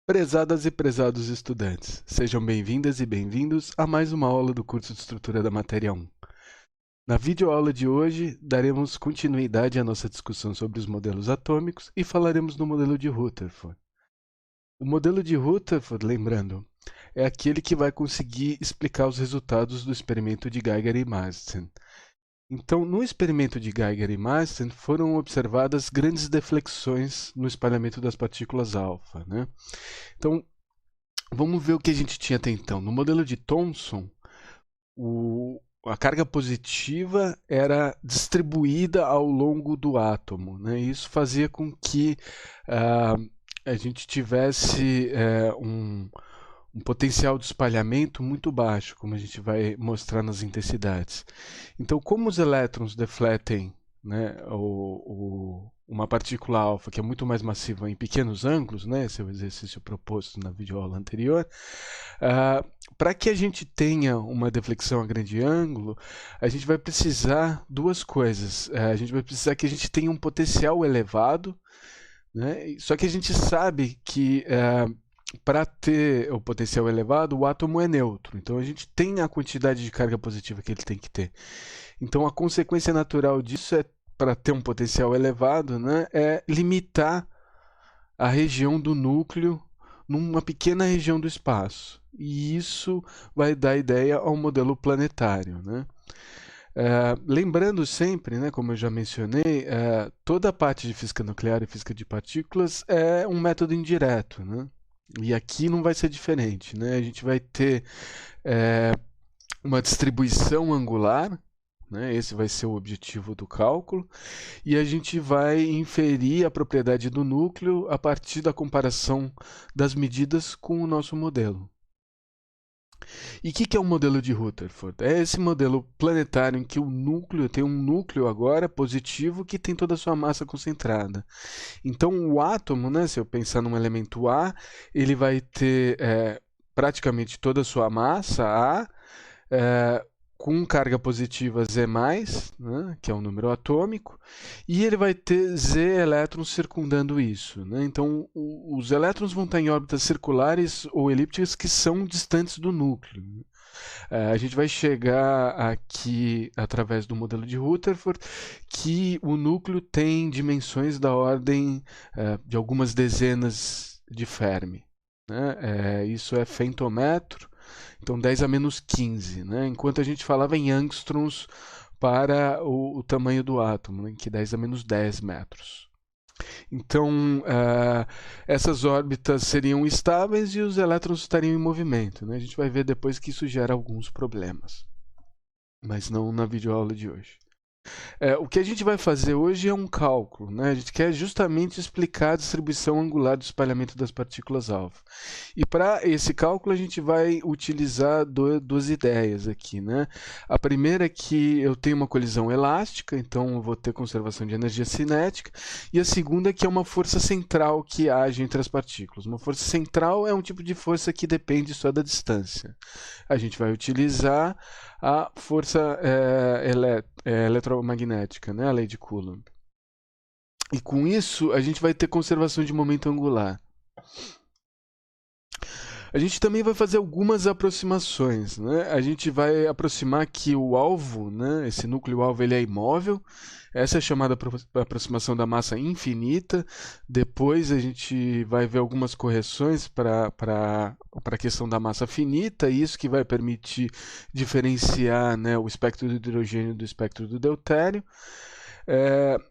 Prezadas e prezados estudantes, sejam bem-vindas e bem-vindos a mais uma aula do curso de Estrutura da Matéria 1. Na videoaula de hoje, daremos continuidade à nossa discussão sobre os modelos atômicos e falaremos do modelo de Rutherford. O modelo de Rutherford, lembrando, é aquele que vai conseguir explicar os resultados do experimento de Geiger e Marsden. Então, no experimento de Geiger e Marsden, foram observadas grandes deflexões no espalhamento das partículas alfa, né? Então, vamos ver o que a gente tinha até então. No modelo de Thomson, a carga positiva era distribuída ao longo do átomo, né? Isso fazia com que a gente tivesse um potencial de espalhamento muito baixo, como a gente vai mostrar nas intensidades. Então, como os elétrons defletem, né, uma partícula alfa, que é muito mais massiva em pequenos ângulos, né, esse é o exercício proposto na videoaula anterior, para que a gente tenha uma deflexão a grande ângulo, a gente vai precisar duas coisas. A gente vai precisar que a gente tenha um potencial elevado, né, só que a gente sabe que para ter o potencial elevado, o átomo é neutro. Então a gente tem a quantidade de carga positiva que ele tem que ter. Então a consequência natural disso é, para ter um potencial elevado, né, é limitar a região do núcleo numa pequena região do espaço. E isso vai dar ideia ao modelo planetário, né? Lembrando sempre, né, como eu já mencionei, toda a parte de física nuclear e física de partículas é um método indireto, né? E aqui não vai ser diferente, né? A gente vai ter uma distribuição angular, né? Esse vai ser o objetivo do cálculo, e a gente vai inferir a propriedade do núcleo a partir da comparação das medidas com o nosso modelo. E o que é o modelo de Rutherford? É esse modelo planetário em que o núcleo tem um núcleo agora positivo que tem toda a sua massa concentrada. Então, o átomo, né, se eu pensar num elemento A, ele vai ter praticamente toda a sua massa A, com carga positiva Z+, né, que é um número atômico, e ele vai ter Z elétrons circundando isso, né? Então, os elétrons vão estar em órbitas circulares ou elípticas que são distantes do núcleo. A gente vai chegar aqui, através do modelo de Rutherford, que o núcleo tem dimensões da ordem de algumas dezenas de Fermi, né? Isso é femtometro, então 10 a menos 15, né? Enquanto a gente falava em angstroms para o tamanho do átomo, né? Que 10 a menos 10 metros. Então, essas órbitas seriam estáveis e os elétrons estariam em movimento, né? A gente vai ver depois que isso gera alguns problemas, mas não na videoaula de hoje. O que a gente vai fazer hoje é um cálculo, né? A gente quer justamente explicar a distribuição angular do espalhamento das partículas alfa. E para esse cálculo a gente vai utilizar duas ideias aqui, né? A primeira é que eu tenho uma colisão elástica, então eu vou ter conservação de energia cinética, e a segunda é que é uma força central que age entre as partículas. Uma força central é um tipo de força que depende só da distância. A gente vai utilizar a força eletromagnética, né? A lei de Coulomb. E com isso, a gente vai ter conservação de momento angular. A gente também vai fazer algumas aproximações, né? A gente vai aproximar que o alvo, né? Esse núcleo-alvo, ele é imóvel. Essa é a chamada aproximação da massa infinita. Depois a gente vai ver algumas correções para a questão da massa finita, isso que vai permitir diferenciar, né, o espectro do hidrogênio do espectro do deutério.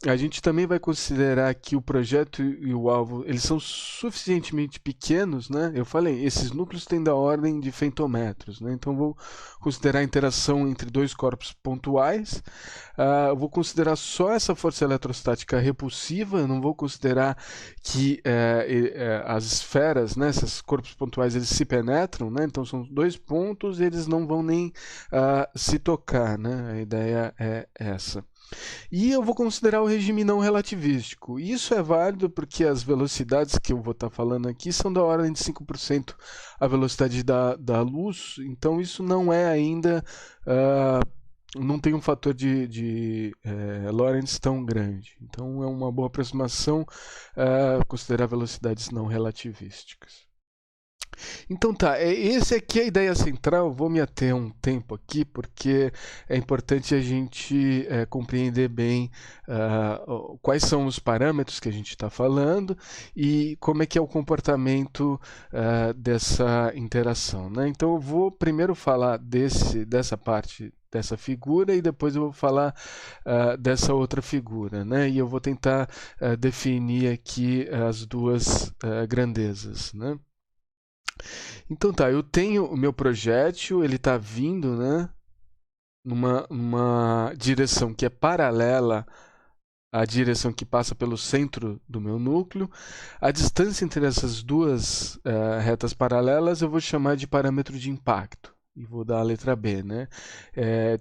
A gente também vai considerar que o projeto e o alvo eles são suficientemente pequenos, né? Eu falei, esses núcleos têm da ordem de femtometros, né? Então vou considerar a interação entre dois corpos pontuais. Vou considerar só essa força eletrostática repulsiva, não vou considerar que as esferas, né, esses corpos pontuais, eles se penetram, né? Então são dois pontos, eles não vão nem se tocar, né? A ideia é essa. E eu vou considerar o regime não relativístico. Isso é válido porque as velocidades que eu vou estar falando aqui são da ordem de 5% a velocidade da luz, então isso não é ainda, não tem um fator de Lorentz tão grande. Então é uma boa aproximação considerar velocidades não relativísticas. Então tá, esse aqui é a ideia central. Eu vou me ater um tempo aqui porque é importante a gente compreender bem quais são os parâmetros que a gente está falando e como é que é o comportamento dessa interação, né? Então eu vou primeiro falar dessa parte dessa figura e depois eu vou falar dessa outra figura, né? E eu vou tentar definir aqui as duas grandezas, né? Então tá, eu tenho o meu projétil, ele está vindo, né, numa direção que é paralela à direção que passa pelo centro do meu núcleo. A distância entre essas duas retas paralelas eu vou chamar de parâmetro de impacto. E vou dar a letra B, né?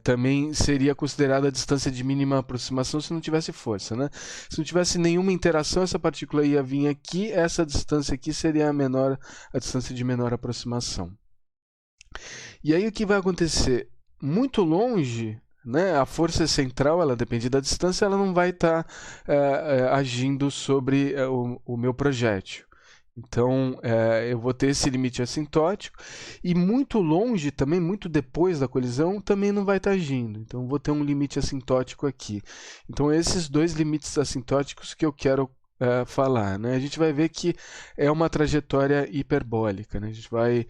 Também seria considerada a distância de mínima aproximação se não tivesse força, né? Se não tivesse nenhuma interação, essa partícula ia vir aqui, essa distância aqui seria a distância de menor aproximação. E aí o que vai acontecer? Muito longe, né, a força central, ela depende da distância, ela não vai estar agindo sobre o meu projétil. Então, eu vou ter esse limite assintótico e muito longe também, muito depois da colisão, também não vai estar agindo. Então, vou ter um limite assintótico aqui. Então, esses dois limites assintóticos que eu quero falar, né? A gente vai ver que é uma trajetória hiperbólica, né? A gente vai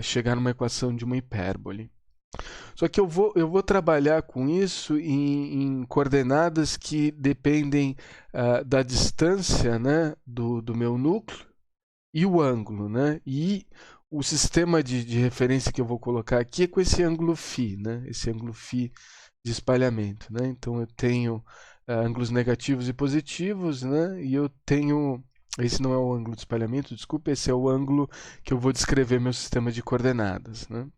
chegar numa equação de uma hipérbole. Só que eu vou trabalhar com isso em coordenadas que dependem da distância, né, do meu núcleo e o ângulo, né? E o sistema de referência que eu vou colocar aqui é com esse ângulo φ, né? Esse ângulo φ de espalhamento, né? Então eu tenho ângulos negativos e positivos, né? E eu tenho... Esse não é o ângulo de espalhamento, desculpa, esse é o ângulo que eu vou descrever meu sistema de coordenadas, né?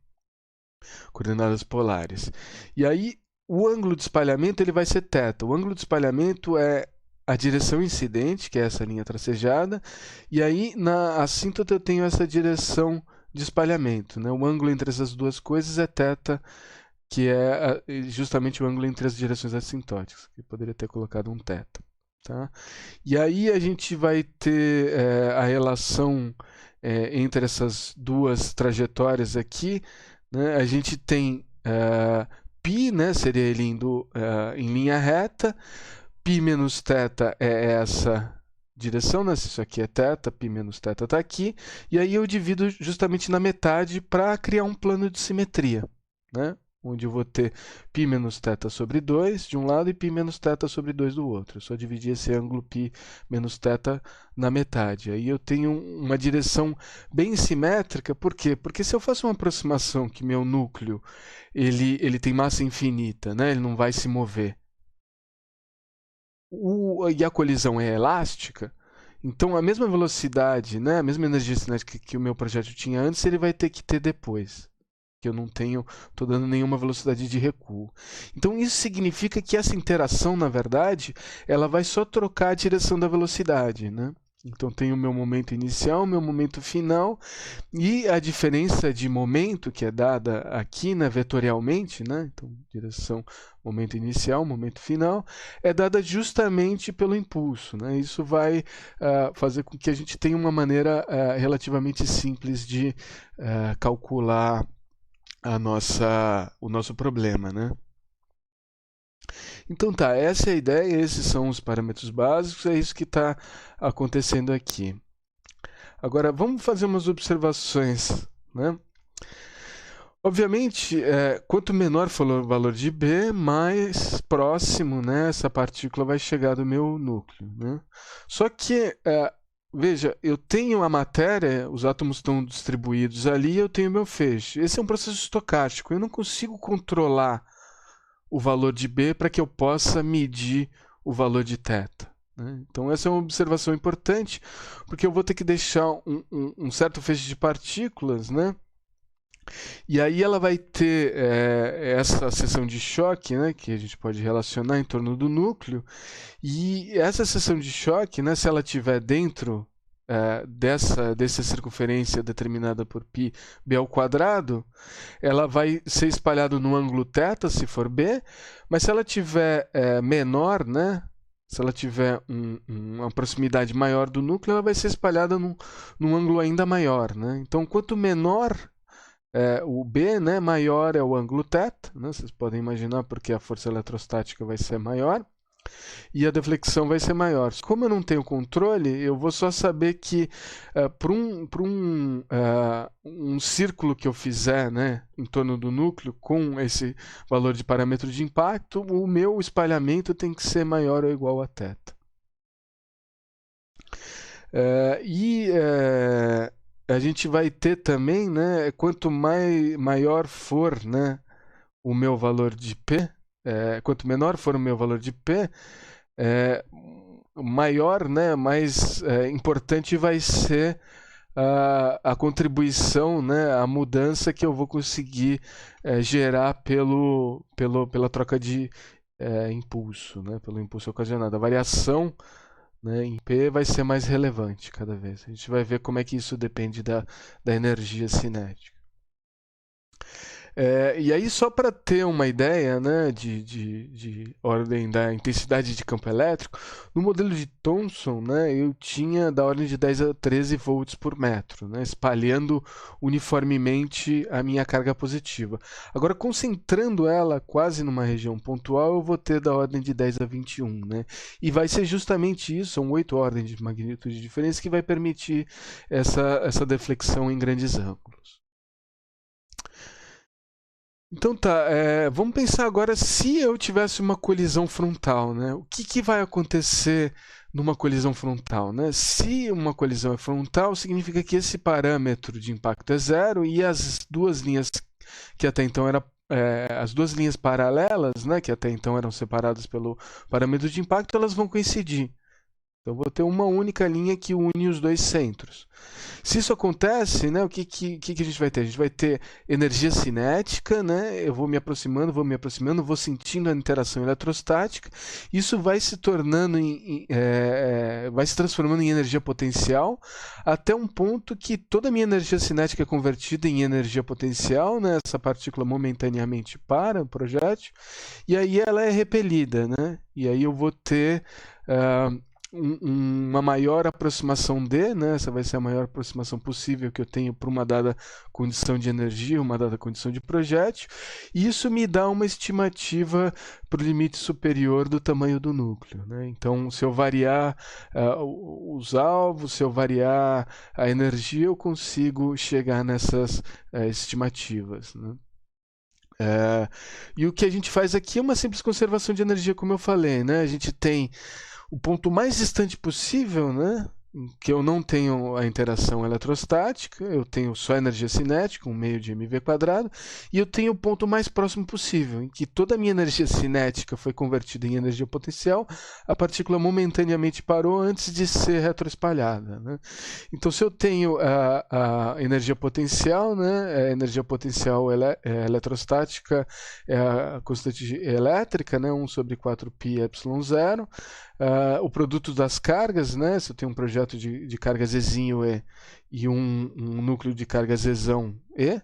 Coordenadas polares. E aí o ângulo de espalhamento ele vai ser θ. O ângulo de espalhamento é a direção incidente, que é essa linha tracejada, e aí na assíntota eu tenho essa direção de espalhamento, né? O ângulo entre essas duas coisas é θ, que é justamente o ângulo entre as direções assintóticas. Eu poderia ter colocado um θ. Tá? E aí a gente vai ter a relação entre essas duas trajetórias aqui, né? A gente tem π, né? Seria ele indo em linha reta. Π menos θ é essa direção, né? Se isso aqui é θ, π menos θ está aqui. E aí eu divido justamente na metade para criar um plano de simetria, né? Onde eu vou ter π menos θ sobre 2 de um lado e π menos θ sobre 2 do outro. Eu só dividi esse ângulo π menos θ na metade. Aí eu tenho uma direção bem simétrica. Por quê? Porque se eu faço uma aproximação que meu núcleo ele tem massa infinita, né? Ele não vai se mover. E a colisão é elástica, então a mesma velocidade, né, a mesma energia cinética que o meu projétil tinha antes, ele vai ter que ter depois. Que eu não estou dando nenhuma velocidade de recuo. Então isso significa que essa interação, na verdade, ela vai só trocar a direção da velocidade, né? Então tem o meu momento inicial, o meu momento final, e a diferença de momento que é dada aqui, né, vetorialmente, né? Então direção, momento inicial, momento final, é dada justamente pelo impulso, né? Isso vai fazer com que a gente tenha uma maneira relativamente simples de calcular o nosso problema, né? Então tá, essa é a ideia, esses são os parâmetros básicos, é isso que está acontecendo aqui. Agora, vamos fazer umas observações, né? Obviamente, quanto menor for o valor de B, mais próximo, né, essa partícula vai chegar do meu núcleo, né? Só que, veja, eu tenho a matéria, os átomos estão distribuídos ali, eu tenho meu feixe. Esse é um processo estocástico, eu não consigo controlar o valor de B para que eu possa medir o valor de θ, né? Então essa é uma observação importante, porque eu vou ter que deixar um certo feixe de partículas, né? E aí ela vai ter essa seção de choque, né, que a gente pode relacionar em torno do núcleo, e essa seção de choque, né, se ela estiver dentro dessa circunferência determinada por π b ao quadrado, ela vai ser espalhada no ângulo θ, se for B, mas se ela tiver menor, né, se ela tiver uma proximidade maior do núcleo, ela vai ser espalhada num ângulo ainda maior, né? Então, quanto menor o B, né, maior é o ângulo θ, né? Vocês podem imaginar porque a força eletrostática vai ser maior e a deflexão vai ser maior. Como eu não tenho controle, eu vou só saber que para um círculo que eu fizer, né, em torno do núcleo com esse valor de parâmetro de impacto, o meu espalhamento tem que ser maior ou igual a θ. A gente vai ter também, né, quanto maior for, né, o meu valor de P, quanto menor for o meu valor de P, maior, né, mais importante vai ser a contribuição, né, a mudança que eu vou conseguir gerar pela troca de impulso, né, pelo impulso ocasionado. A variação, né, em P vai ser mais relevante cada vez. A gente vai ver como é que isso depende da energia cinética. E aí, só para ter uma ideia, né, de ordem da intensidade de campo elétrico, no modelo de Thomson, né, eu tinha da ordem de 10 a 13 volts por metro, né, espalhando uniformemente a minha carga positiva. Agora, concentrando ela quase numa região pontual, eu vou ter da ordem de 10 a 21. Né, e vai ser justamente isso, são 8 ordens de magnitude de diferença, que vai permitir essa deflexão em grandes ângulos. Então tá, vamos pensar agora se eu tivesse uma colisão frontal, né? O que vai acontecer numa colisão frontal, né? Se uma colisão é frontal, significa que esse parâmetro de impacto é zero e as duas linhas que até então eram as duas linhas paralelas, né, que até então eram separadas pelo parâmetro de impacto, elas vão coincidir. Então, eu vou ter uma única linha que une os dois centros. Se isso acontece, né, o que a gente vai ter? A gente vai ter energia cinética, né? Eu vou me aproximando, vou sentindo a interação eletrostática. Isso vai se tornando, vai se transformando em energia potencial, até um ponto que toda a minha energia cinética é convertida em energia potencial, né? Essa partícula momentaneamente para o projétil, e aí ela é repelida, né? E aí eu vou ter uma maior aproximação D, né? Essa vai ser a maior aproximação possível que eu tenho para uma dada condição de energia, uma dada condição de projétil, e isso me dá uma estimativa para o limite superior do tamanho do núcleo, né? Então, se eu variar os alvos, se eu variar a energia, eu consigo chegar nessas estimativas, né? E o que a gente faz aqui é uma simples conservação de energia, como eu falei, né? A gente tem o ponto mais distante possível, né, que eu não tenho a interação eletrostática, eu tenho só energia cinética, um meio de mv², e eu tenho o ponto mais próximo possível, em que toda a minha energia cinética foi convertida em energia potencial, a partícula momentaneamente parou antes de ser retroespalhada, né? Então, se eu tenho a energia potencial, né, a energia potencial eletrostática é a constante elétrica, né, 1 sobre 4πε0, o produto das cargas, né? Se eu tenho um projeto de carga Zzinho e um núcleo de carga Zzão E,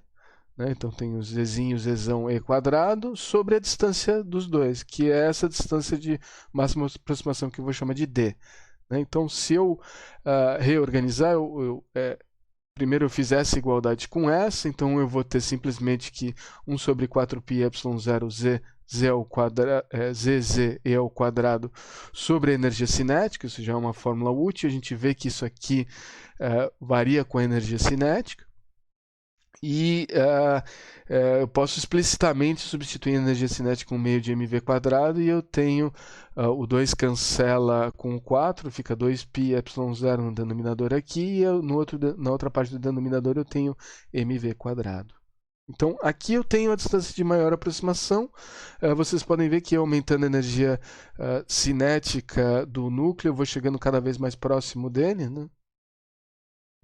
né? Então tenho Zzinho, Zzão E² sobre a distância dos dois, que é essa distância de máxima aproximação que eu vou chamar de D. Né? Então, se eu reorganizar, primeiro eu fiz essa igualdade com essa, então eu vou ter simplesmente que 1 sobre 4πε0z Zze² sobre a energia cinética. Isso já é uma fórmula útil. A gente vê que isso aqui varia com a energia cinética. E eu posso explicitamente substituir a energia cinética com meio de mv² e eu tenho o 2 cancela com o 4, fica 2πε0 no denominador aqui, e na outra parte do denominador eu tenho mv². Então, aqui eu tenho a distância de maior aproximação. Vocês podem ver que aumentando a energia cinética do núcleo, eu vou chegando cada vez mais próximo dele, né?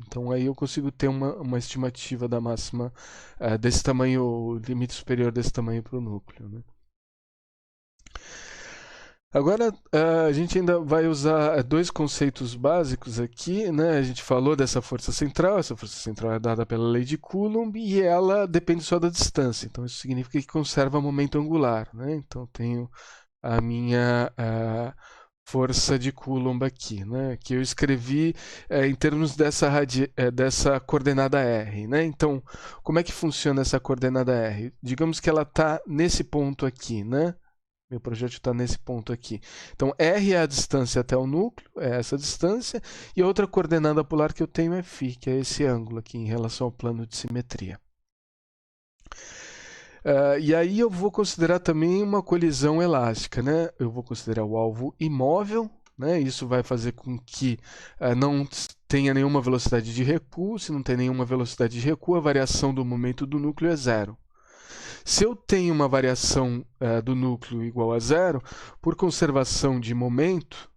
Então, aí eu consigo ter uma estimativa da máxima desse tamanho, o limite superior desse tamanho para o núcleo, né? Agora, a gente ainda vai usar dois conceitos básicos aqui, né? A gente falou dessa força central. Essa força central é dada pela lei de Coulomb e ela depende só da distância. Então, isso significa que conserva momento angular, né? Então, tenho a minha força de Coulomb aqui, né? Que eu escrevi em termos dessa coordenada R, né? Então, como é que funciona essa coordenada R? Digamos que ela está nesse ponto aqui, né? Meu projétil está nesse ponto aqui. Então, R é a distância até o núcleo, é essa distância, e a outra coordenada polar que eu tenho é φ, que é esse ângulo aqui em relação ao plano de simetria. E aí eu vou considerar também uma colisão elástica, né? Eu vou considerar o alvo imóvel, né? Isso vai fazer com que não tenha nenhuma velocidade de recuo. Se não tem nenhuma velocidade de recuo, a variação do momento do núcleo é zero. Se eu tenho uma variação do núcleo igual a zero, por conservação de momento,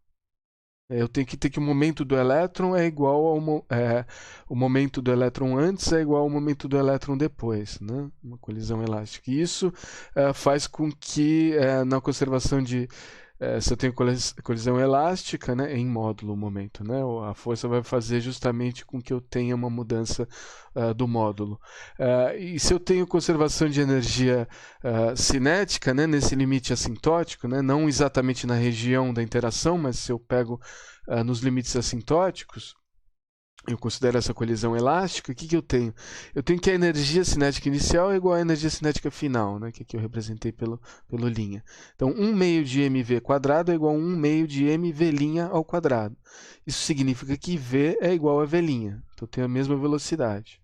eu tenho que ter que o momento do elétron é igual ao o momento do elétron antes é igual ao momento do elétron depois, né? Uma colisão elástica. E isso faz com que na conservação de se eu tenho colisão elástica, né, em módulo o momento, né, a força vai fazer justamente com que eu tenha uma mudança do módulo. E se eu tenho conservação de energia cinética, né, nesse limite assintótico, né, não exatamente na região da interação, mas se eu pego nos limites assintóticos, eu considero essa colisão elástica, o que eu tenho? Eu tenho que a energia cinética inicial é igual à energia cinética final, né, que aqui eu representei pelo linha. Então, 1/2 de mv quadrado é igual a 1/2 de mv' ao quadrado. Isso significa que v é igual a v', então eu tenho a mesma velocidade.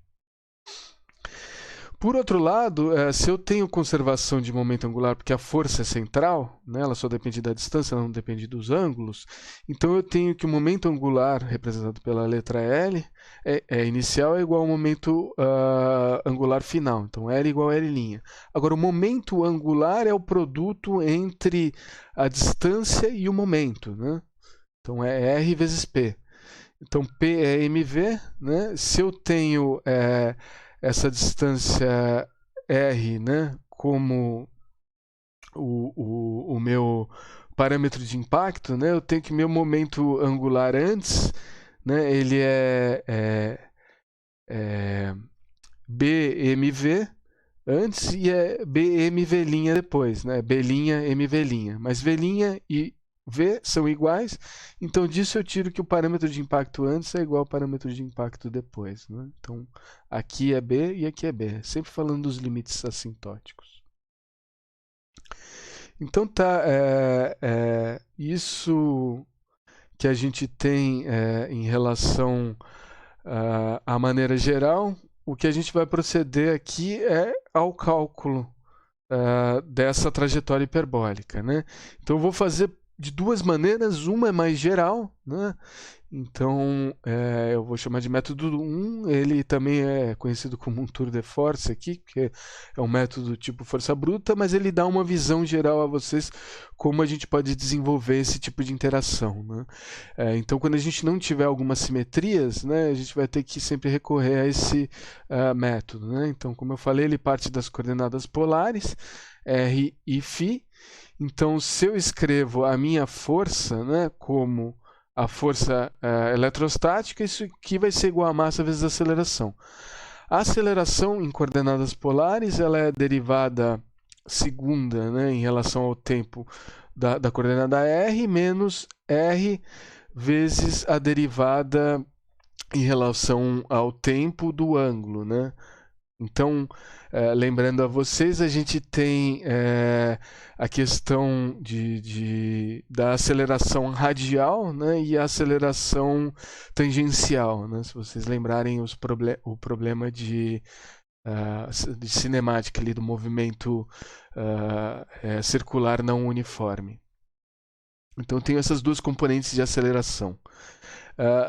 Por outro lado, se eu tenho conservação de momento angular, porque a força é central, né, ela só depende da distância, ela não depende dos ângulos, então eu tenho que o momento angular, representado pela letra L, inicial é igual ao momento angular final, então L igual a L'. Agora, o momento angular é o produto entre a distância e o momento, né? Então é R vezes P. Então P é mv, né? Se eu tenho essa distância R, né, como o meu parâmetro de impacto, né, eu tenho que meu momento angular antes, né, ele é BMV antes e é BMV' depois, né, B'Mv'. Mas V' e V são iguais, então disso eu tiro que o parâmetro de impacto antes é igual ao parâmetro de impacto depois, né? Então aqui é B e aqui é B, sempre falando dos limites assintóticos. Então tá, isso que a gente tem em relação à maneira geral. O que a gente vai proceder aqui é ao cálculo dessa trajetória hiperbólica, né? Então eu vou fazer de duas maneiras, uma é mais geral, né? Então eu vou chamar de método 1, ele também é conhecido como um tour de force aqui, porque é um método tipo força bruta, mas ele dá uma visão geral a vocês como a gente pode desenvolver esse tipo de interação, né? Então quando a gente não tiver algumas simetrias, né, a gente vai ter que sempre recorrer a esse método, né? Então, como eu falei, ele parte das coordenadas polares, R e φ. Então, se eu escrevo a minha força, né, como a força eletrostática, isso aqui vai ser igual a massa vezes a aceleração. A aceleração em coordenadas polares ela é derivada segunda, né, em relação ao tempo da coordenada R, menos R vezes a derivada em relação ao tempo do ângulo, né? Então, lembrando a vocês, a gente tem a questão da aceleração radial, né, e a aceleração tangencial, né? Se vocês lembrarem o problema de cinemática ali, do movimento circular não uniforme. Então, eu tenho essas duas componentes de aceleração.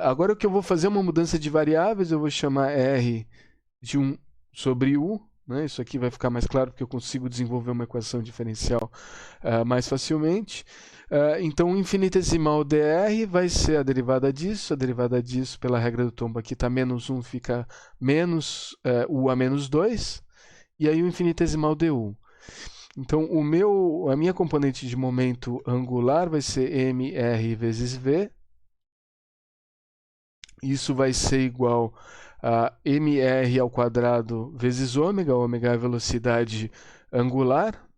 Agora, o que eu vou fazer é uma mudança de variáveis, eu vou chamar R de 1 sobre U, né? Isso aqui vai ficar mais claro porque eu consigo desenvolver uma equação diferencial mais facilmente. Então, o infinitesimal dr vai ser a derivada disso pela regra do tombo aqui está menos 1, fica menos U a menos 2, e aí o infinitesimal du. Então, a minha componente de momento angular vai ser mr vezes v. Isso vai ser igual a mr ao quadrado vezes ômega. Ômega é a velocidade angular.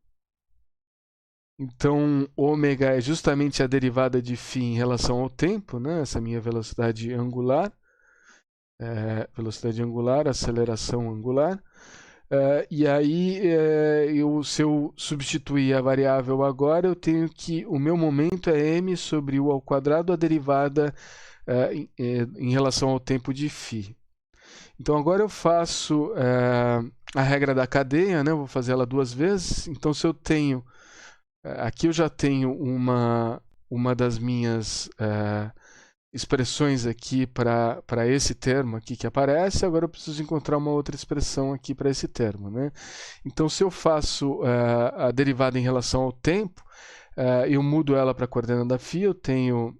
Então, ômega é justamente a derivada de φ em relação ao tempo, né? Essa minha velocidade angular, aceleração angular. E aí, se eu substituir a variável agora, eu tenho que o meu momento é m sobre u ao quadrado, a derivada em relação ao tempo de φ. Então agora eu faço a regra da cadeia, né? Eu vou fazer ela duas vezes. Então se eu tenho, aqui eu já tenho uma das minhas expressões aqui para esse termo aqui que aparece, agora eu preciso encontrar uma outra expressão aqui para esse termo, né? Então se eu faço a derivada em relação ao tempo, eu mudo ela para a coordenada φ, eu tenho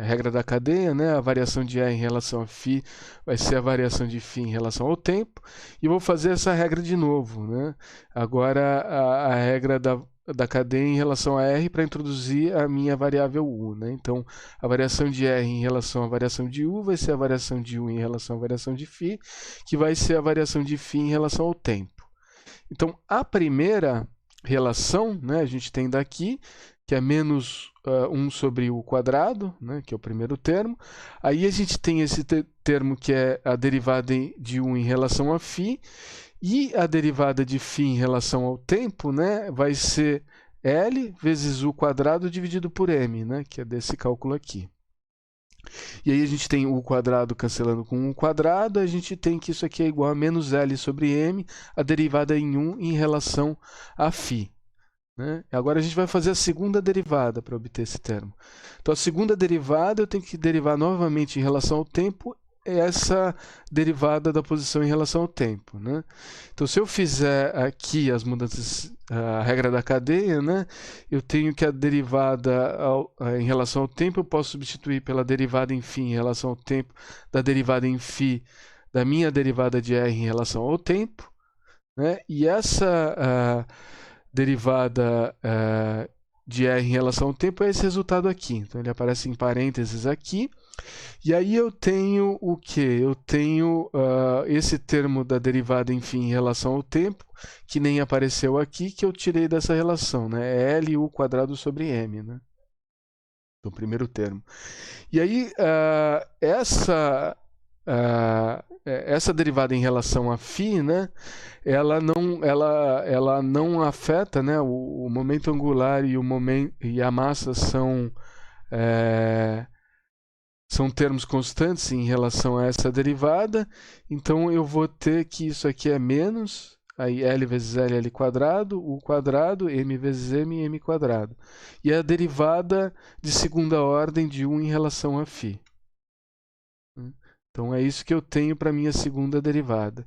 regra da cadeia, né? A variação de E em relação a φ vai ser a variação de φ em relação ao tempo, e vou fazer essa regra de novo, né? Agora a regra da cadeia em relação a R para introduzir a minha variável U, né? Então a variação de R em relação à variação de U vai ser a variação de U em relação à variação de φ, que vai ser a variação de φ em relação ao tempo. Então a primeira relação, né, a gente tem daqui, que é menos 1 sobre u quadrado, né, que é o primeiro termo. Aí a gente tem esse termo que é a derivada de u em relação a φ, e a derivada de φ em relação ao tempo, né, vai ser L vezes u quadrado dividido por m, né, que é desse cálculo aqui. E aí a gente tem u quadrado cancelando com u quadrado, a gente tem que isso aqui é igual a menos L sobre m, a derivada em 1 em relação a φ. Né? Agora a gente vai fazer a segunda derivada para obter esse termo. Então a segunda derivada eu tenho que derivar novamente em relação ao tempo essa derivada da posição em relação ao tempo, né? Então se eu fizer aqui as mudanças, a regra da cadeia, né? Eu tenho que a derivada em relação ao tempo eu posso substituir pela derivada em φ em relação ao tempo da derivada em φ da minha derivada de R em relação ao tempo, né? E essa derivada de R em relação ao tempo é esse resultado aqui. Então ele aparece em parênteses aqui. E aí eu tenho o que? Eu tenho esse termo da derivada em relação ao tempo, que nem apareceu aqui, que eu tirei dessa relação, né? É L u quadrado sobre m, né? O primeiro termo. E aí essa derivada em relação a φ, né? Ela não afeta, né? O momento angular e a massa são termos constantes em relação a essa derivada, então eu vou ter que isso aqui é menos, aí L vezes L, L quadrado, U quadrado, M vezes M, M quadrado. E a derivada de segunda ordem de 1 em relação a φ. Então é isso que eu tenho para a minha segunda derivada.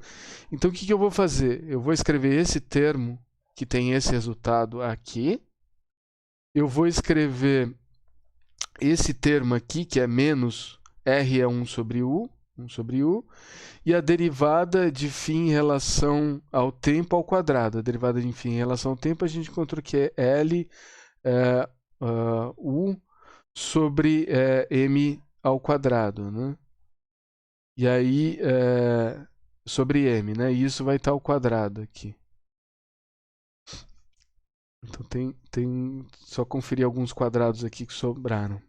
Então o que eu vou fazer? Eu vou escrever esse termo que tem esse resultado aqui. Eu vou escrever esse termo aqui, que é menos R é 1 sobre U, e a derivada de φ em relação ao tempo ao quadrado. A derivada de φ em relação ao tempo a gente encontrou que é L U sobre M ao quadrado, né? E aí, sobre M, né? E isso vai estar ao quadrado aqui. Então tem só conferir alguns quadrados aqui que sobraram.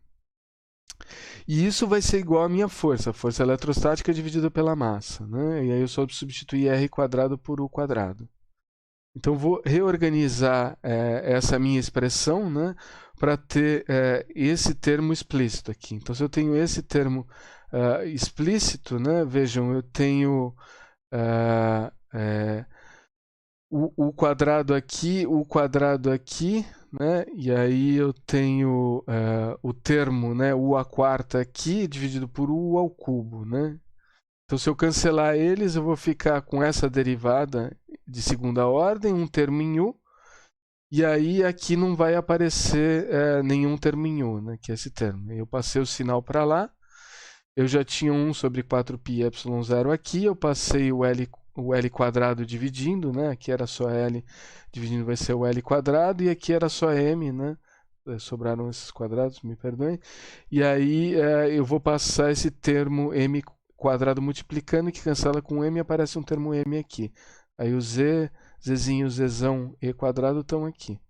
E isso vai ser igual à minha força, a força eletrostática dividida pela massa, né? E aí eu só substituir R quadrado por U quadrado. Então vou reorganizar essa minha expressão, né, para ter esse termo explícito aqui. Então se eu tenho esse termo explícito, né, vejam, eu tenho o quadrado aqui, né, e aí eu tenho o termo, né, u à quarta aqui, dividido por u ao cubo, né? Então se eu cancelar eles, eu vou ficar com essa derivada de segunda ordem, um termo em u, e aí aqui não vai aparecer nenhum termo em u, né, que é esse termo. Eu passei o sinal para lá, eu já tinha 1 sobre 4πε0 aqui, eu passei o L quadrado dividindo, né? Aqui era só L dividindo, vai ser o L quadrado, e aqui era só M, né? Sobraram esses quadrados, me perdoem. E aí eu vou passar esse termo M quadrado multiplicando, que cancela com M, e aparece um termo M aqui. Aí o Z, Zzinho, Zzão, E quadrado estão aqui.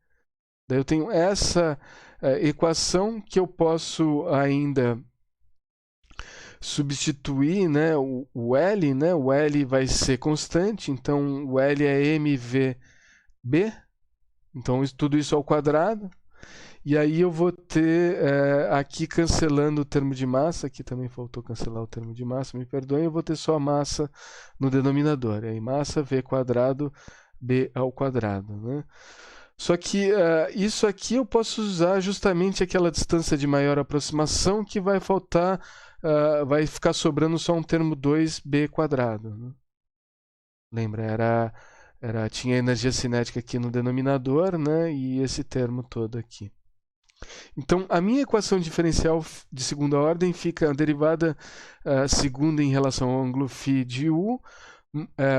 Daí eu tenho essa equação que eu posso ainda substituir, né, o L, né? O L vai ser constante, então o L é mvb, então tudo isso ao quadrado. E aí eu vou ter aqui cancelando o termo de massa, aqui também faltou cancelar o termo de massa, me perdoem, eu vou ter só a massa no denominador. E aí massa v quadrado b ao quadrado, né? Só que isso aqui eu posso usar justamente aquela distância de maior aproximação que vai faltar, vai ficar sobrando só um termo 2b quadrado, né? Lembra, tinha energia cinética aqui no denominador, né? E esse termo todo aqui. Então, a minha equação diferencial de segunda ordem fica a derivada segunda em relação ao ângulo φ de u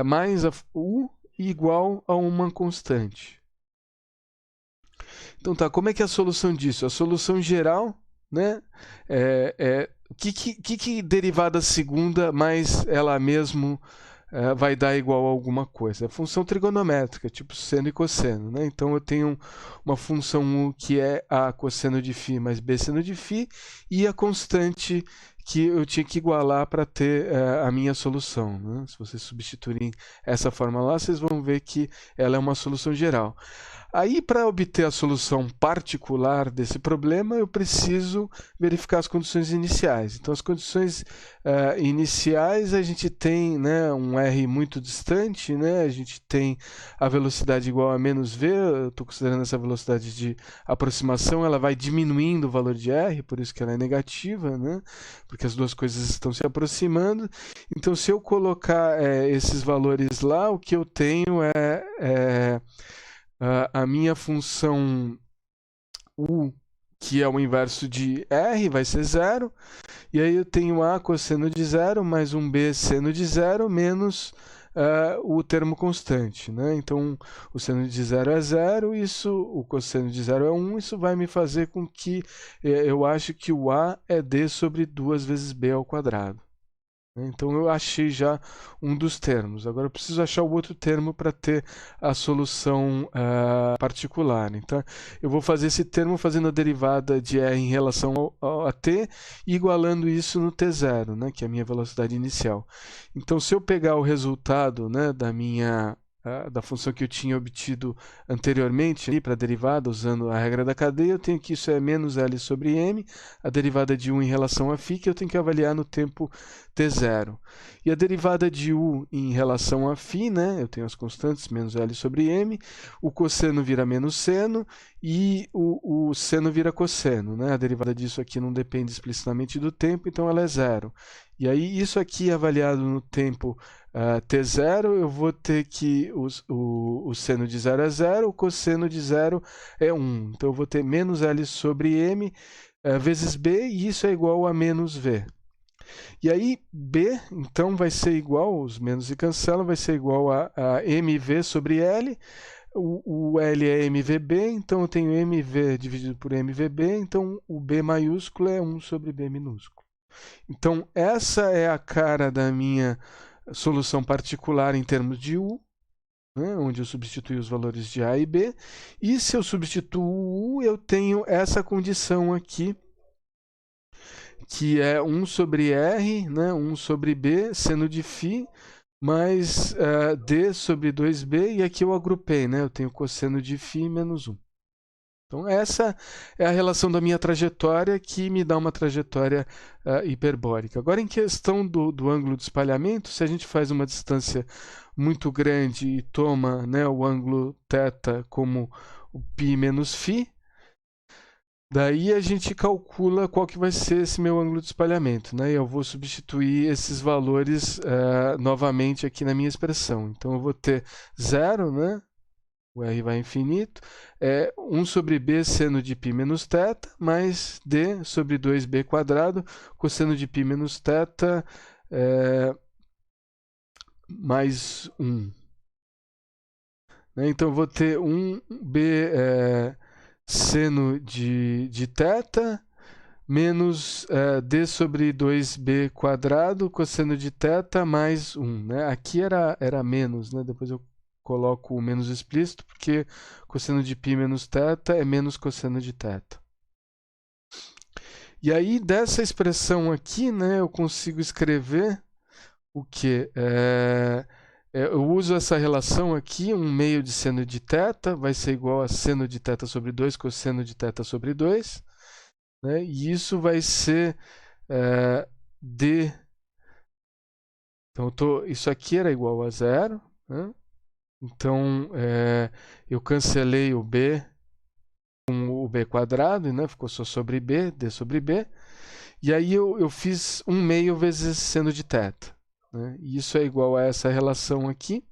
mais a u igual a uma constante. Então tá, como é que é a solução disso? A solução geral, né, que derivada segunda mais ela mesmo vai dar igual a alguma coisa? É função trigonométrica, tipo seno e cosseno, né? Então eu tenho uma função u que é a cosseno de φ mais b seno de φ e a constante que eu tinha que igualar para ter a minha solução, né? Se vocês substituírem essa fórmula lá, vocês vão ver que ela é uma solução geral. Aí, para obter a solução particular desse problema, eu preciso verificar as condições iniciais. Então, as condições iniciais, a gente tem, né, um r muito distante, né, a gente tem a velocidade igual a menos v, eu estou considerando essa velocidade de aproximação, ela vai diminuindo o valor de r, por isso que ela é negativa, né, porque as duas coisas estão se aproximando. Então, se eu colocar esses valores lá, o que eu tenho é a minha função u, que é o inverso de r, vai ser zero. E aí eu tenho a cosseno de zero mais um b seno de zero menos o termo constante, né? Então, o seno de zero é zero, o cosseno de zero é 1. Isso vai me fazer com que eu ache que o a é d sobre 2 vezes b ao quadrado. Então eu achei já um dos termos. Agora eu preciso achar o outro termo para ter a solução particular. Então eu vou fazer esse termo fazendo a derivada de r em relação a t e igualando isso no t0, né, que é a minha velocidade inicial. Então se eu pegar o resultado, né, da função que eu tinha obtido anteriormente para a derivada, usando a regra da cadeia, eu tenho que isso é menos L sobre M, a derivada de U em relação a φ, que eu tenho que avaliar no tempo t0. E a derivada de U em relação a φ, né, eu tenho as constantes, menos L sobre M, o cosseno vira menos seno e o seno vira cosseno, né? A derivada disso aqui não depende explicitamente do tempo, então ela é zero. E aí isso aqui avaliado no tempo t0, eu vou ter que o seno de 0 é 0, o cosseno de 0 é 1. Então eu vou ter menos L sobre M vezes B, e isso é igual a menos V. E aí B, então, vai ser igual, os menos se cancelam, vai ser igual a mv sobre L. O L é mvb, então eu tenho mv dividido por mvb, então o B maiúsculo é 1 sobre B minúsculo. Então essa é a cara da minha solução particular em termos de U, né, onde eu substituo os valores de A e B. E se eu substituo U, eu tenho essa condição aqui, que é 1 sobre R, né, 1 sobre B, seno de φ, mais D sobre 2B, e aqui eu agrupei, né, eu tenho cosseno de φ menos 1. Então essa é a relação da minha trajetória, que me dá uma trajetória hiperbólica. Agora, em questão do ângulo de espalhamento, se a gente faz uma distância muito grande e toma, né, o ângulo θ como o π menos φ, daí a gente calcula qual que vai ser esse meu ângulo de espalhamento, né? E eu vou substituir esses valores novamente aqui na minha expressão. Então eu vou ter 0, né? O r vai infinito, 1 sobre b seno de π menos θ, mais d sobre 2b quadrado, cosseno de π menos θ, mais 1. Né? Então, eu vou ter 1b seno de θ, menos d sobre 2b quadrado, cosseno de θ, mais 1. Né? Aqui era menos, né? Depois eu coloco o menos explícito, porque cosseno de π menos θ é menos cosseno de θ. E aí, dessa expressão aqui, né, eu consigo escrever o que? Eu uso essa relação aqui, 1/2 de seno de θ vai ser igual a seno de θ sobre 2 cosseno de θ sobre 2. Né, e isso vai ser d. Então, isso aqui era igual a 0. Né? Então, eu cancelei o b com o b quadrado, né? Ficou só sobre b, d sobre b. E aí eu fiz 1/2 vezes seno de θ. Né? E isso é igual a essa relação aqui.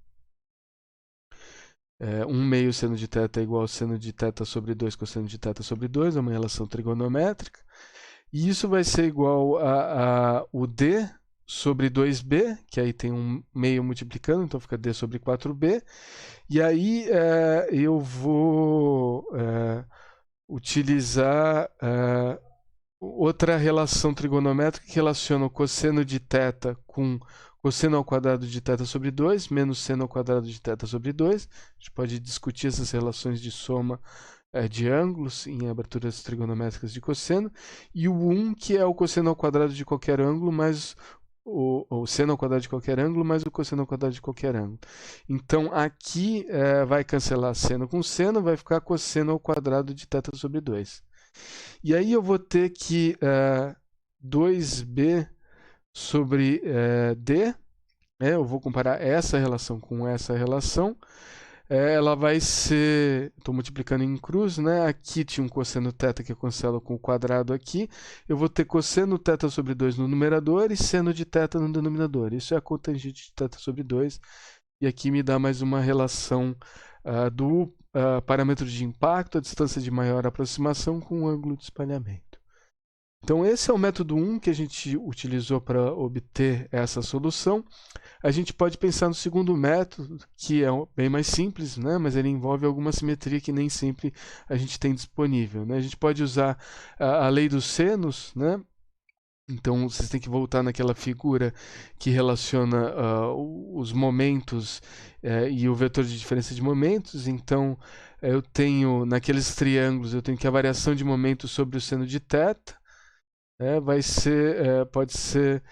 1/2 seno de θ é igual a seno de θ sobre 2 cosseno de θ sobre 2. É uma relação trigonométrica. E isso vai ser igual a o d sobre 2b, que aí tem 1/2 multiplicando, então fica d sobre 4b. E aí eu vou utilizar outra relação trigonométrica que relaciona o cosseno de θ com cosseno ao quadrado de θ sobre 2, menos seno ao quadrado de θ sobre 2. A gente pode discutir essas relações de soma de ângulos em aberturas trigonométricas de cosseno. E o 1, que é o cosseno ao quadrado de qualquer ângulo, mais o seno ao quadrado de qualquer ângulo, mais o cosseno ao quadrado de qualquer ângulo. Então, aqui vai cancelar seno com seno, vai ficar cosseno ao quadrado de θ sobre 2. E aí eu vou ter que 2b sobre d, eu vou comparar essa relação com essa relação, ela vai ser, estou multiplicando em cruz, né? Aqui tinha um cosseno θ que eu cancelo com o quadrado aqui, eu vou ter cosseno θ sobre 2 no numerador e seno de θ no denominador. Isso é a cotangente de θ sobre 2, e aqui me dá mais uma relação do parâmetro de impacto, a distância de maior aproximação com o ângulo de espalhamento. Então, esse é o método 1 que a gente utilizou para obter essa solução. A gente pode pensar no segundo método, que é bem mais simples, né? Mas ele envolve alguma simetria que nem sempre a gente tem disponível. Né? A gente pode usar a lei dos senos, né? Então, vocês têm que voltar naquela figura que relaciona os momentos e o vetor de diferença de momentos. Então, eu tenho, naqueles triângulos, eu tenho que a variação de momento sobre o seno de θ vai ser, pode ser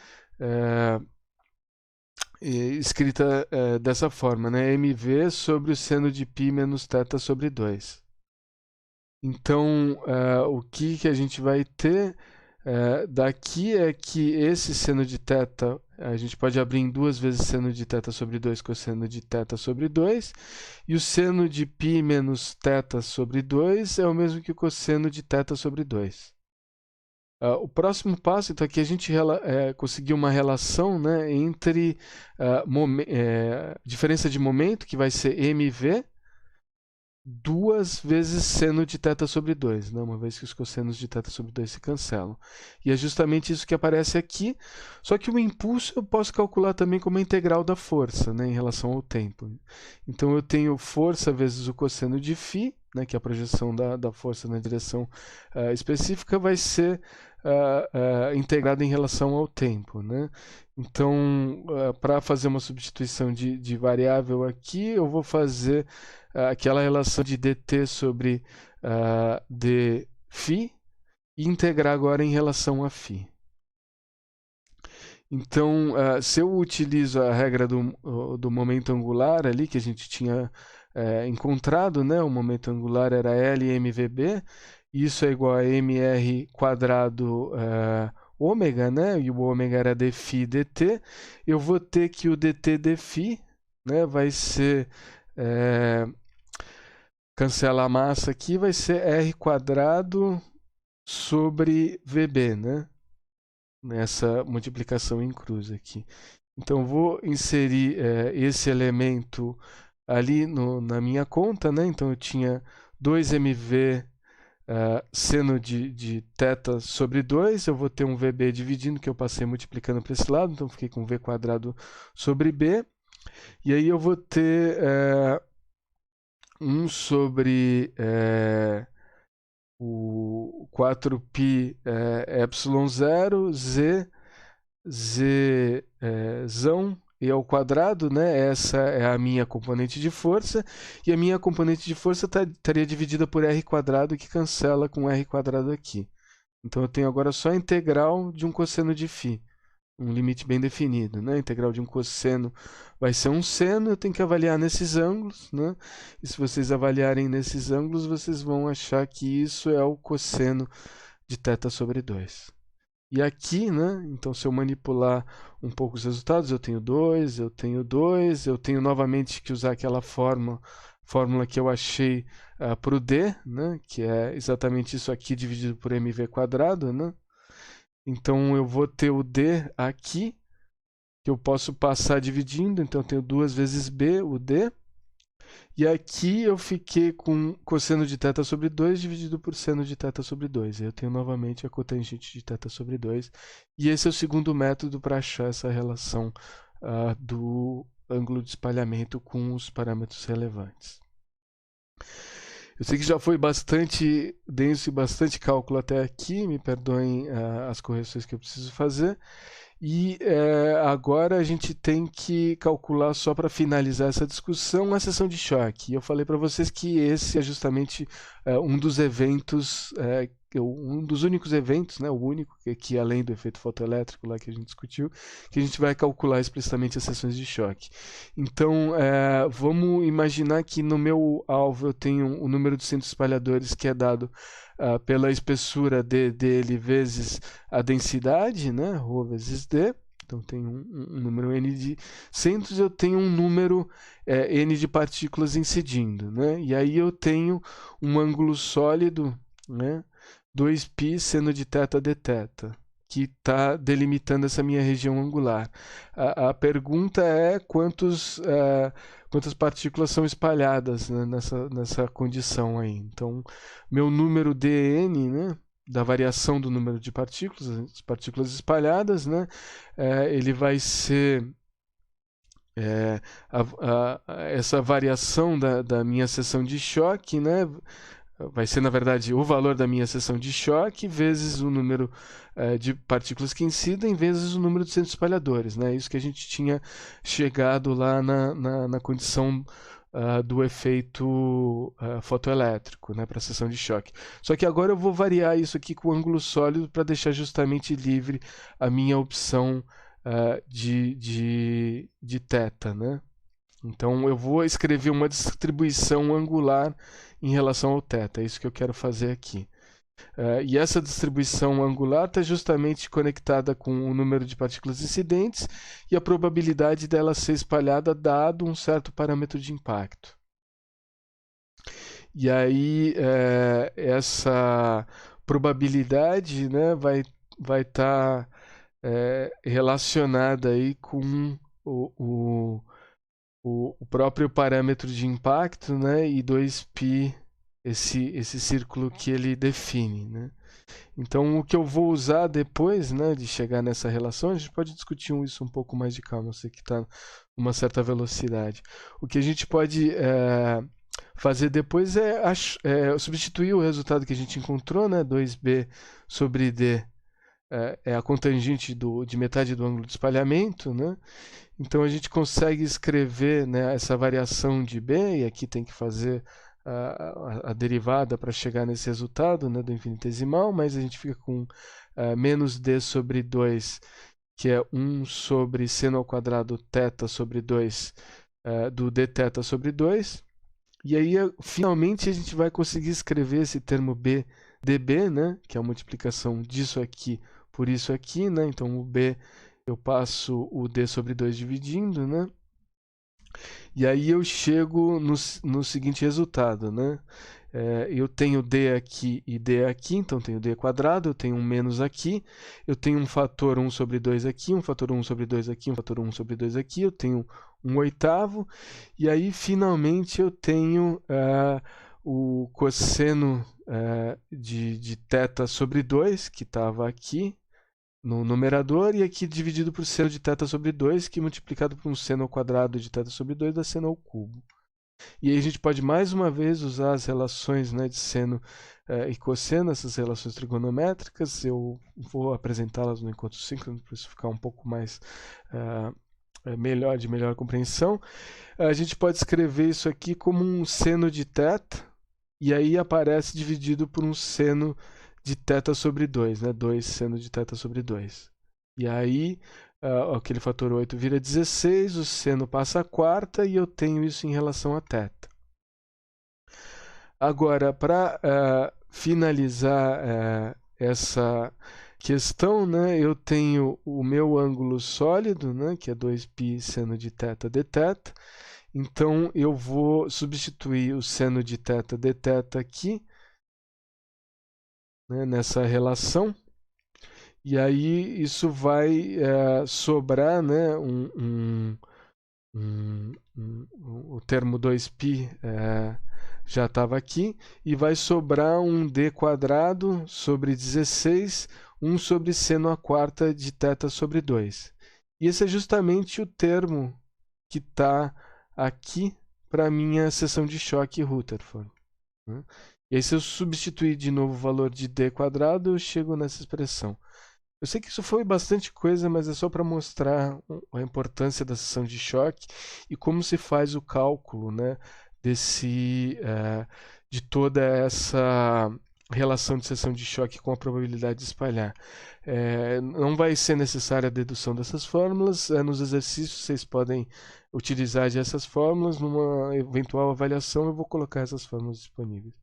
escrita dessa forma, né? mv sobre o seno de π menos θ sobre 2. Então, o que a gente vai ter daqui é que esse seno de θ, a gente pode abrir em 2 vezes seno de θ sobre 2 cosseno de θ sobre 2, e o seno de π menos θ sobre 2 é o mesmo que o cosseno de θ sobre 2. O próximo passo, então, aqui a gente conseguiu uma relação, né, entre diferença de momento, que vai ser mv, 2 vezes seno de θ sobre 2, né? Uma vez que os cossenos de θ sobre 2 se cancelam. E é justamente isso que aparece aqui, só que o impulso eu posso calcular também como a integral da força, né, em relação ao tempo. Então eu tenho força vezes o cosseno de φ, né, que é a projeção da força na direção específica, vai ser integrada em relação ao tempo. Né? Então, para fazer uma substituição de variável aqui, eu vou fazer aquela relação de dt sobre dφ e integrar agora em relação a φ. Então, se eu utilizo a regra do momento angular ali, que a gente tinha encontrado, né? O momento angular era L mvb, isso é igual a mr quadrado ômega, né? E o ômega era dφ dt. Eu vou ter que o dt dφ, né? Vai ser cancela a massa aqui, vai ser r quadrado sobre vb, né? Nessa multiplicação em cruz aqui. Então, vou inserir esse elemento ali na minha conta, né? Então, eu tinha 2mv seno de θ sobre 2, eu vou ter um vb dividindo, que eu passei multiplicando para esse lado, então fiquei com v quadrado sobre b. E aí eu vou ter 1 sobre o 4π epsilon 0, z zão e ao quadrado, né? Essa é a minha componente de força, e a minha componente de força estaria dividida por r quadrado, que cancela com r quadrado aqui. Então eu tenho agora só a integral de um cosseno de φ, um limite bem definido, né? A integral de um cosseno vai ser um seno, eu tenho que avaliar nesses ângulos, né? E se vocês avaliarem nesses ângulos, vocês vão achar que isso é o cosseno de θ sobre 2. E aqui, né, então se eu manipular um pouco os resultados, eu tenho 2, eu tenho 2, eu tenho novamente que usar aquela fórmula que eu achei para o D, né, que é exatamente isso aqui dividido por mv quadrado, né? Então eu vou ter o D aqui, que eu posso passar dividindo, então eu tenho 2 vezes B, o D. E aqui eu fiquei com cosseno de θ sobre 2 dividido por seno de θ sobre 2. Eu tenho novamente a cotangente de θ sobre 2. E esse é o segundo método para achar essa relação do ângulo de espalhamento com os parâmetros relevantes. Eu sei que já foi bastante denso e bastante cálculo até aqui, me perdoem as correções que eu preciso fazer. E agora a gente tem que calcular, só para finalizar essa discussão, a seção de choque. Eu falei para vocês que esse é justamente um dos eventos, um dos únicos eventos, né, o único, que além do efeito fotoelétrico lá que a gente discutiu, que a gente vai calcular explicitamente as seções de choque. Então, vamos imaginar que no meu alvo eu tenho o número de centros espalhadores que é dado pela espessura dele vezes a densidade, né, ρ vezes d. Então tem um número n de centros, eu tenho um número n de partículas incidindo, né? E aí eu tenho um ângulo sólido, né, 2π seno de θ dθ, que está delimitando essa minha região angular. A pergunta é quantas partículas são espalhadas, né, nessa condição aí. Então, meu número dn, né, da variação do número de partículas, as partículas espalhadas, né, ele vai ser essa variação da minha seção de choque, né, vai ser, na verdade, o valor da minha seção de choque vezes o número de partículas que incidem vezes o número de centros espalhadores, né? Isso que a gente tinha chegado lá na condição do efeito fotoelétrico, né, para a seção de choque. Só que agora eu vou variar isso aqui com ângulo sólido para deixar justamente livre a minha opção de θ, né? Então eu vou escrever uma distribuição angular em relação ao θ, é isso que eu quero fazer aqui. E essa distribuição angular está justamente conectada com o número de partículas incidentes e a probabilidade dela ser espalhada dado um certo parâmetro de impacto. E aí essa probabilidade, né, vai estar relacionada aí com o próprio parâmetro de impacto, né, e 2π, esse círculo que ele define, né? Então, o que eu vou usar depois, né, de chegar nessa relação, a gente pode discutir isso um pouco mais de calma, eu sei que está numa certa velocidade. O que a gente pode fazer depois é substituir o resultado que a gente encontrou, né, 2b sobre d, é a cotangente de metade do ângulo de espalhamento, né? Então a gente consegue escrever, né, essa variação de b, e aqui tem que fazer a derivada para chegar nesse resultado, né, do infinitesimal, mas a gente fica com menos d sobre 2, que é 1 sobre seno ao quadrado θ sobre 2 do dθ sobre 2. E aí, finalmente, a gente vai conseguir escrever esse termo b db, né, que é a multiplicação disso aqui por isso aqui, né? Então, o b eu passo o d sobre 2 dividindo, né? E aí eu chego no seguinte resultado, né? Eu tenho d aqui e d aqui, então tenho d quadrado, eu tenho um menos aqui, eu tenho um fator 1 sobre 2 aqui, um fator 1 sobre 2 aqui, um fator 1 sobre 2 aqui, eu tenho um oitavo, e aí finalmente eu tenho o cosseno de θ sobre 2, que estava aqui no numerador, e aqui dividido por seno de θ sobre 2, que multiplicado por um seno ao quadrado de θ sobre 2 dá seno ao cubo. E aí a gente pode mais uma vez usar as relações, né, de seno e cosseno, essas relações trigonométricas. Eu vou apresentá-las no encontro síncrono, para isso ficar um pouco mais melhor, de melhor compreensão, a gente pode escrever isso aqui como um seno de θ, e aí aparece dividido por um seno de θ sobre 2, né? 2 seno de θ sobre 2. E aí, aquele fator 8 vira 16, o seno passa a quarta e eu tenho isso em relação a θ. Agora, para finalizar essa questão, né, eu tenho o meu ângulo sólido, né, que é 2π seno de θ dθ. Então, eu vou substituir o seno de θ dθ aqui, né, nessa relação. E aí isso vai sobrar, né, o termo 2π já estava aqui, e vai sobrar um d quadrado sobre 16, 1 sobre seno a quarta de θ sobre 2. E esse é justamente o termo que está aqui para a minha seção de choque Rutherford, né? E aí, se eu substituir de novo o valor de d quadrado, eu chego nessa expressão. Eu sei que isso foi bastante coisa, mas é só para mostrar a importância da seção de choque e como se faz o cálculo, né, de toda essa relação de seção de choque com a probabilidade de espalhar. Não vai ser necessária a dedução dessas fórmulas. Nos exercícios vocês podem utilizar essas fórmulas. Numa eventual avaliação eu vou colocar essas fórmulas disponíveis.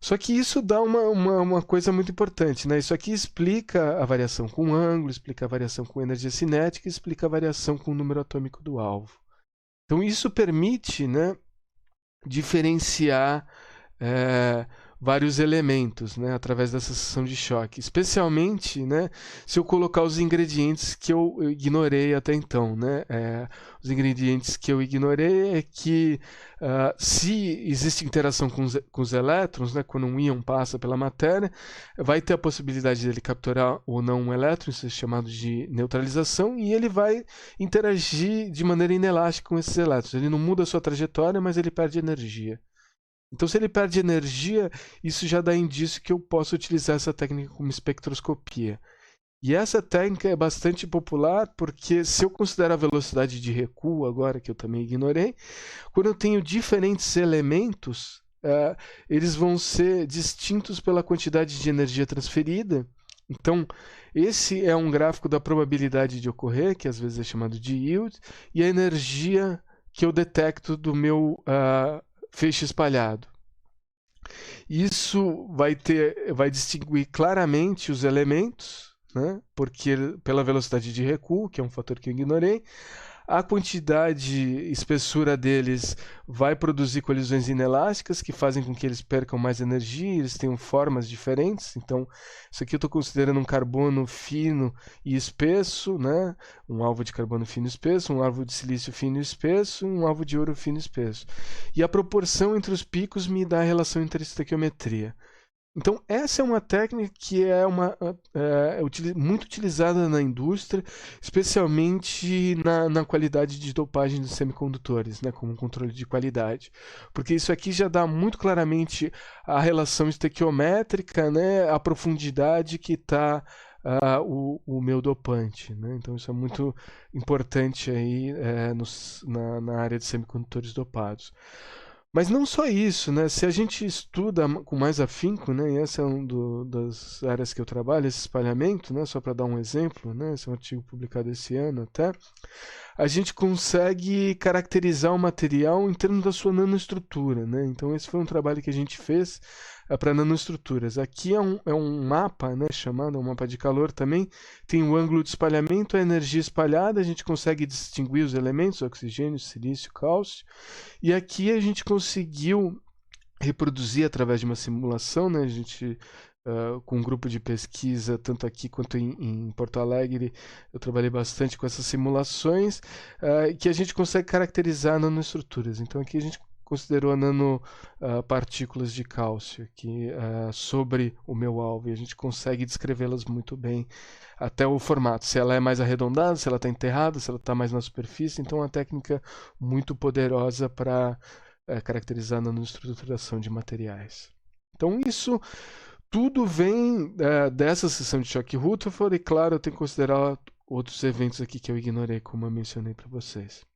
Só que isso dá uma coisa muito importante, né? Isso aqui explica a variação com ângulo, explica a variação com energia cinética, explica a variação com o número atômico do alvo. Então isso permite, né, diferenciar vários elementos, né, através dessa seção de choque, especialmente, né, se eu colocar os ingredientes que eu ignorei até então, né? Os ingredientes que eu ignorei é que se existe interação com os elétrons, né, quando um íon passa pela matéria, vai ter a possibilidade dele capturar ou não um elétron, isso é chamado de neutralização, e ele vai interagir de maneira inelástica com esses elétrons. Ele não muda a sua trajetória, mas ele perde energia. Então, se ele perde energia, isso já dá indício que eu posso utilizar essa técnica como espectroscopia. E essa técnica é bastante popular porque, se eu considerar a velocidade de recuo, agora que eu também ignorei, quando eu tenho diferentes elementos, eles vão ser distintos pela quantidade de energia transferida. Então, esse é um gráfico da probabilidade de ocorrer, que às vezes é chamado de yield, e a energia que eu detecto do meu feixe espalhado. Isso vai distinguir claramente os elementos, né? Porque pela velocidade de recuo, que é um fator que eu ignorei, a quantidade e espessura deles vai produzir colisões inelásticas que fazem com que eles percam mais energia, eles tenham formas diferentes. Então, isso aqui eu estou considerando um carbono fino e espesso, né? Um alvo de carbono fino e espesso, um alvo de silício fino e espesso, um alvo de ouro fino e espesso. E a proporção entre os picos me dá a relação entre estequiometria. Então, essa é uma técnica que é muito utilizada na indústria, especialmente na qualidade de dopagem dos semicondutores, né, como controle de qualidade. Porque isso aqui já dá muito claramente a relação estequiométrica, né, a profundidade que está o meu dopante, né? Então, isso é muito importante aí, na área de semicondutores dopados. Mas não só isso, né? Se a gente estuda com mais afinco, né? E essa é uma das áreas que eu trabalho, esse espalhamento, né? Só para dar um exemplo, né? Esse é um artigo publicado esse ano até. A gente consegue caracterizar o material em termos da sua nanoestrutura, né? Então esse foi um trabalho que a gente fez para nanoestruturas. Aqui é um mapa, né? Chamado um mapa de calor também. Tem o ângulo de espalhamento, a energia espalhada, a gente consegue distinguir os elementos, oxigênio, silício, cálcio. E aqui a gente conseguiu reproduzir através de uma simulação, né? A gente, com um grupo de pesquisa, tanto aqui quanto em Porto Alegre, eu trabalhei bastante com essas simulações, que a gente consegue caracterizar nanoestruturas. Então aqui a gente considerou nanopartículas de cálcio aqui, sobre o meu alvo, e a gente consegue descrevê-las muito bem, até o formato, se ela é mais arredondada, se ela está enterrada, se ela está mais na superfície. Então é uma técnica muito poderosa para caracterizar a nanoestruturação de materiais. Então isso tudo vem dessa seção de choque Rutherford, e claro, eu tenho que considerar outros eventos aqui que eu ignorei, como eu mencionei para vocês.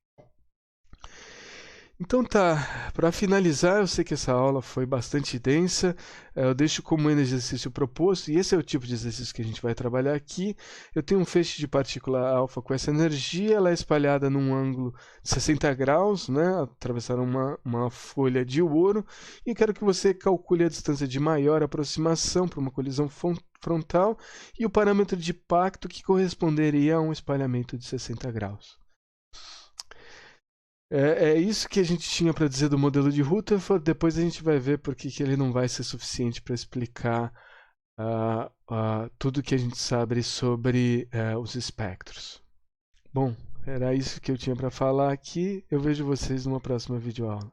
Então tá, para finalizar, eu sei que essa aula foi bastante densa, eu deixo como exercício proposto, e esse é o tipo de exercício que a gente vai trabalhar aqui. Eu tenho um feixe de partícula alfa com essa energia, ela é espalhada num ângulo de 60 graus, né, atravessar uma folha de ouro, e quero que você calcule a distância de maior aproximação para uma colisão frontal e o parâmetro de impacto que corresponderia a um espalhamento de 60 graus. É isso que a gente tinha para dizer do modelo de Rutherford. Depois a gente vai ver por que ele não vai ser suficiente para explicar tudo que a gente sabe sobre os espectros. Bom, era isso que eu tinha para falar aqui. Eu vejo vocês numa próxima videoaula.